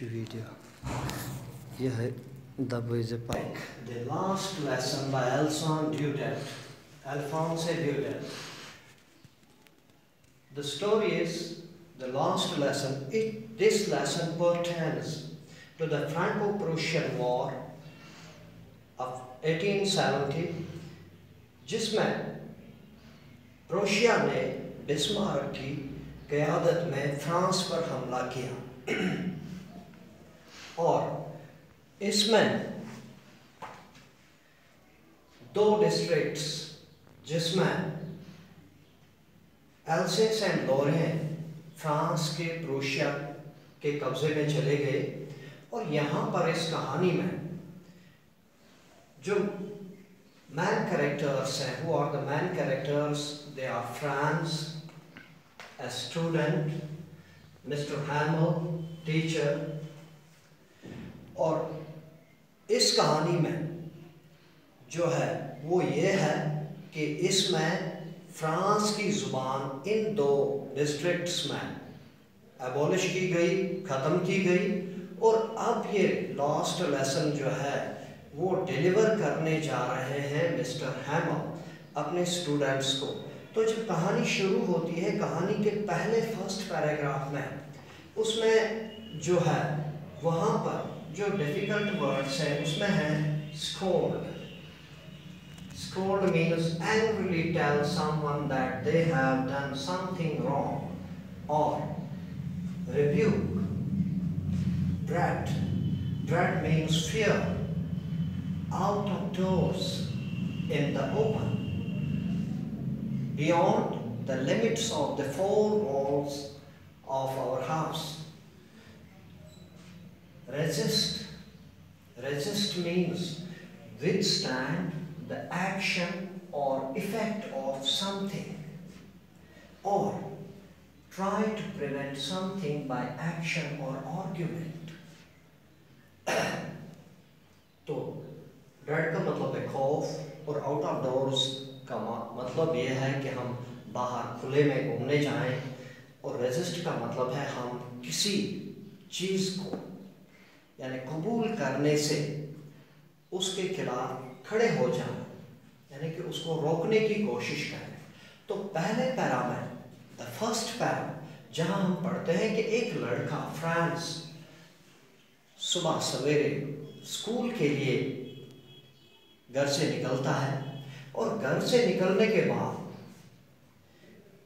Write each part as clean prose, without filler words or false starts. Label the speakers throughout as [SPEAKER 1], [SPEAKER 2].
[SPEAKER 1] video. यह है The Boys Park.
[SPEAKER 2] The last lesson by Alphonse Daudet. The story is the last lesson. This lesson pertains to the Franco-Prussian War of 1870, जिसमें Prussia ने Bismarck की क़यादत में France पर हमला किया और इसमें दो डिस्ट्रिक्ट्स जिसमें एल्सेस एंड लॉरेन फ्रांस के प्रोशिया के कब्जे में चले गए। और यहाँ पर इस कहानी में जो मैन कैरेक्टर्स हैं, who are the main characters? They are Franz, a student, Mr. Hamel, teacher। और इस कहानी में जो है वो ये है कि इसमें फ्रांस की ज़ुबान इन दो डिस्ट्रिक्ट्स में एबॉलिश की गई, ख़त्म की गई। और अब ये लास्ट लेसन जो है वो डिलीवर करने जा रहे हैं मिस्टर हैमल अपने स्टूडेंट्स को। तो जब कहानी शुरू होती है, कहानी के पहले फर्स्ट पैराग्राफ में उसमें जो है वहाँ पर जो डिफ़िकल्ट वर्ड्स हैं उसमें है scold। Scold means angrily tell someone that they have done something wrong, or rebuke। Dread means fear, out of doors, in the open, beyond the limits of the four walls of our house। Resist means withstand the action or effect of something, or try to prevent something by action or argument। तो dread का मतलब है खौफ और out of doors का मतलब यह है कि हम बाहर खुले में घूमने जाएं। और रेजिस्ट का मतलब है हम किसी चीज़ को यानी कबूल करने से उसके खिलाफ खड़े हो जाएं, यानी कि उसको रोकने की कोशिश करें। तो पहले पैरा में द फर्स्ट पैरा जहां हम पढ़ते हैं कि एक लड़का फ्रांस सुबह सवेरे स्कूल के लिए घर से निकलता है और घर से निकलने के बाद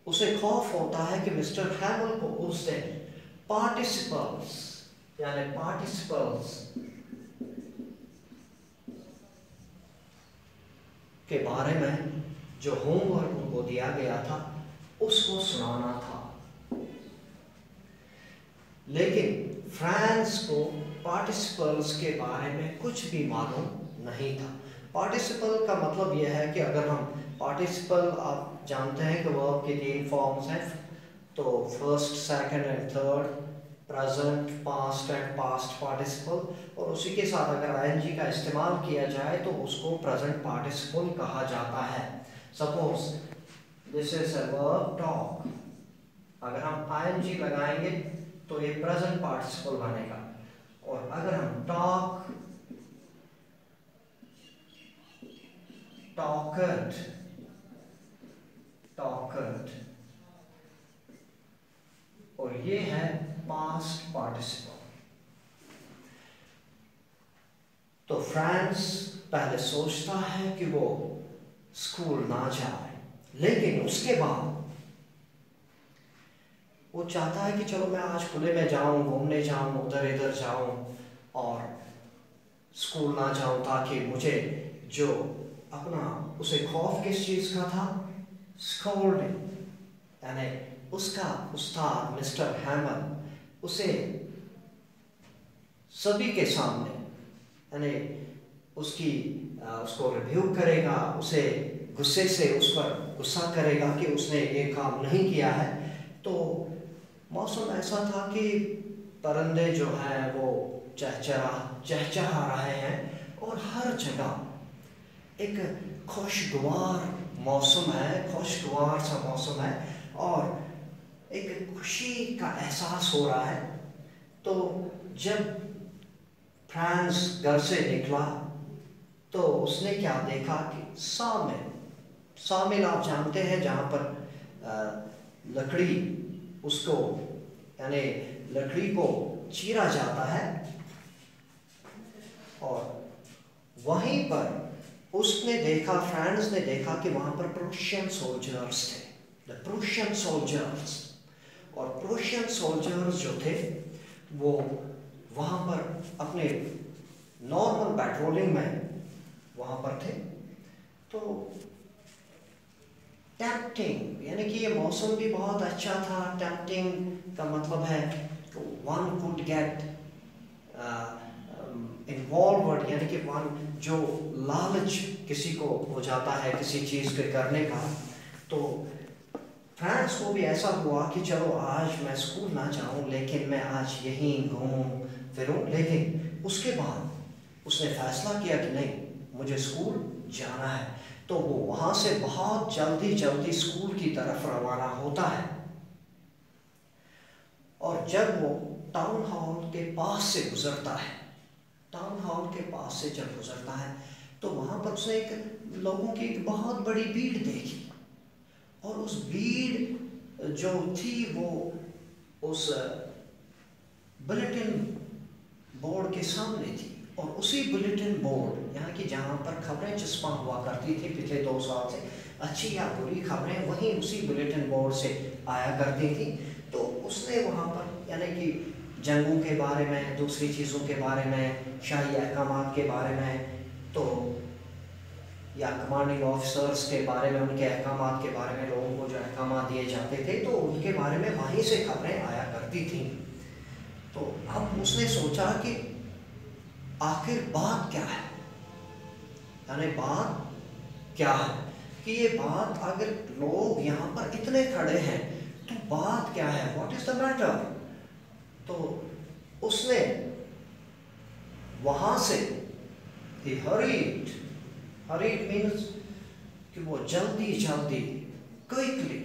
[SPEAKER 2] उसे खौफ होता है कि मिस्टर हैमल को उस दिन पार्टिसिपल्स के बारे में जो होमवर्क उनको दिया गया था उसको सुनाना था। लेकिन फ्रांस को पार्टिसिपल्स के बारे में कुछ भी मालूम नहीं था। पार्टिसिपल का मतलब यह है कि अगर हम पार्टिसिपल, आप जानते हैं कि वर्ब के तीन फॉर्म्स हैं, तो first, second and third, present, past and past participle. और उसी के साथ अगर आईएनजी का इस्तेमाल किया जाए तो उसको प्रेजेंट पार्टिसिपल कहा जाता है। Suppose this is a verb talk, अगर हम आईएनजी लगाएंगे तो ये प्रेजेंट पार्टिसिपल बनेगा। और अगर हम टॉकड और ये है पास्ट पार्टिसिपल। तो फ्रांस पहले सोचता है कि वो स्कूल ना जाए, लेकिन उसके बाद वो चाहता है कि चलो मैं आज खुले में जाऊं, घूमने जाऊं, उधर इधर जाऊं और स्कूल ना जाऊं, ताकि मुझे जो अपना उसे खौफ किस चीज़ का था, स्कोल्डिंग, यानी उसका उस्ताद मिस्टर हैमल उसे सभी के सामने यानी उसको रिव्यू करेगा, उसे गुस्से से उस पर गुस्सा करेगा कि उसने ये काम नहीं किया है। तो मौसम ऐसा था कि परिंदे जो हैं वो चहचहा रहे हैं और हर जगह एक खुशगवार मौसम है, खुशगवार सा मौसम है और एक खुशी का एहसास हो रहा है तो जब फ्रांस घर से निकला तो उसने क्या देखा कि सामिल आप जानते हैं जहाँ पर लकड़ी उसको यानी लकड़ी को चीरा जाता है, और वहीं पर उसने देखा, फ्रांस ने देखा कि वहाँ पर प्रूशियन सोल्जर्स थे, द प्रूशियन सोल्जर्स। और प्रूशियन सोल्जर्स जो थे वो वहाँ पर अपने नॉर्मल पेट्रोलिंग में वहाँ पर थे। तो टेम्पटिंग यानी कि ये मौसम भी बहुत अच्छा था। टेम्पटिंग का मतलब है वन कुड गेट इन्वॉल्व, यानी कि वन जो लालच किसी को हो जाता है किसी चीज़ पे करने का। तो फ्रांस को भी ऐसा हुआ कि चलो आज मैं स्कूल ना जाऊं, लेकिन मैं आज यहीं घूमूं फिरूं। लेकिन उसके बाद उसने फैसला किया कि नहीं, मुझे स्कूल जाना है। तो वो वहाँ से बहुत जल्दी स्कूल की तरफ रवाना होता है। और जब वो टाउन हॉल के पास से गुजरता है, टाउन हॉल के पास से जब गुजरता है तो वहाँ पर उसने एक लोगों की एक बहुत बड़ी भीड़ देखी। और उस भीड़ जो थी वो उस बुलेटिन बोर्ड के सामने थी। और उसी बुलेटिन बोर्ड यहाँ की जहाँ पर खबरें चस्पा हुआ करती थी पिछले 2 साल से, अच्छी या बुरी खबरें वहीं उसी बुलेटिन बोर्ड से आया करती थी। तो उसने वहाँ पर यानी कि जंगों के बारे में, दूसरी चीज़ों के बारे में, शाही अहकामात के बारे में, तो या कमांडिंग ऑफिसर्स के बारे में, उनके अहकामात के बारे में, लोगों को जो अहकामात दिए जाते थे तो उनके बारे में वहीं से खबरें आया करती थी। तो अब उसने सोचा कि आखिर बात क्या है, यानी बात क्या है कि ये बात अगर लोग यहाँ पर इतने खड़े हैं तो बात क्या है, व्हाट इज द मैटर। तो उसने वहां से he hurried means कि वो जल्दी क्विकली,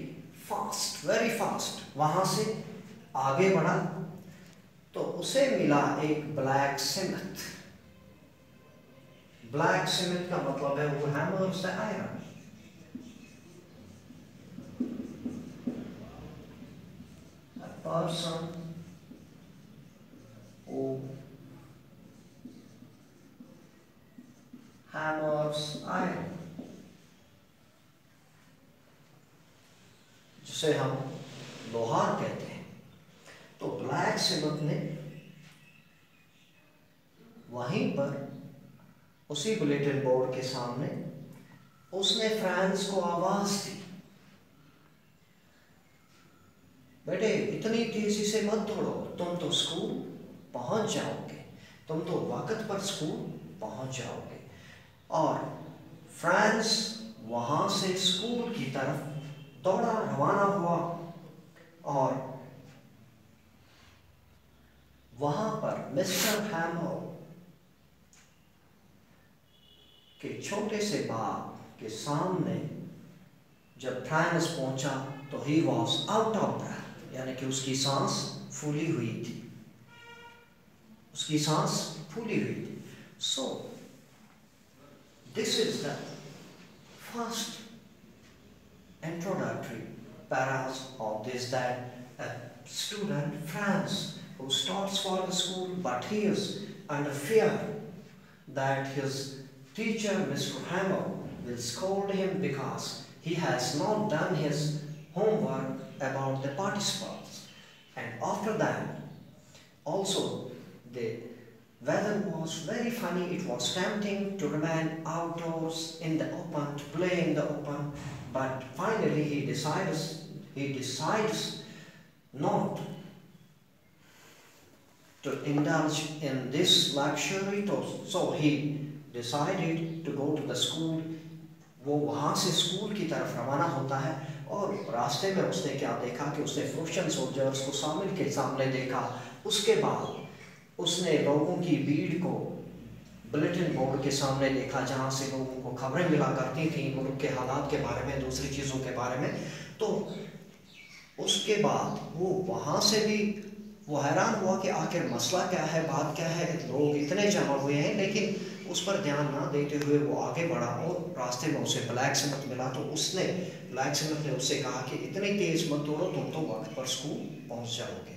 [SPEAKER 2] फास्ट, वेरी फास्ट वहां से आगे बढ़ा। तो उसे मिला एक ब्लैक स्मिथ। ब्लैक स्मिथ का मतलब है वो hammers the iron. A person who hammers iron, जिसे हम लोहार कहते हैं। तो ब्लैक स्मिथ ने वहीं पर उसी बुलेटिन बोर्ड के सामने उसने फ्रांस को आवाज दी, बेटे इतनी तेजी से मत दौड़ो, तुम तो स्कूल पहुंच जाओगे, तुम तो वक्त पर स्कूल पहुंच जाओगे। और फ्रांस वहां से स्कूल की तरफ दौड़ा, रवाना हुआ। और वहां पर मिस्टर हैमर के छोटे से बाग के सामने जब फ्रांस पहुंचा तो he was out of breath, यानी कि उसकी सांस फूली हुई थी, उसकी सांस फूली हुई थी। So this is the first introductory paras of this, that a student France who starts for the school, but he is under fear that his teacher Mr. Hammer will scold him because he has not done his homework about the participles. And after that also the weather was very funny. It was tempting to remain outdoors in the open, to play in the open, but finally he decides not to indulge in this luxury. So he decided to go to the school. वो वहाँ से school की तरफ रवाना होता है। और रास्ते में उसने क्या देखा कि उसने प्रूशियन सोल्जर्स को सामिल के सामने देखा। उसके बाद उसने लोगों की भीड़ को बुलेटिन बोर्ड के सामने देखा, जहाँ से लोगों को खबरें मिला करती थी मुल्क के हालात के बारे में, दूसरी चीज़ों के बारे में। तो उसके बाद वो वहाँ से भी वो हैरान हुआ कि आखिर मसला क्या है, बात क्या है, लोग इतने जमा हुए हैं, लेकिन उस पर ध्यान ना देते हुए वो आगे बढ़ा और रास्ते में उसे ब्लैक स्मिथ मिला। तो उसने ब्लैक स्मिथ ने उससे कहा कि इतनी तेज़ मत दौड़ो, तुम तो वक्त पर स्कूल पहुंच जाओगे।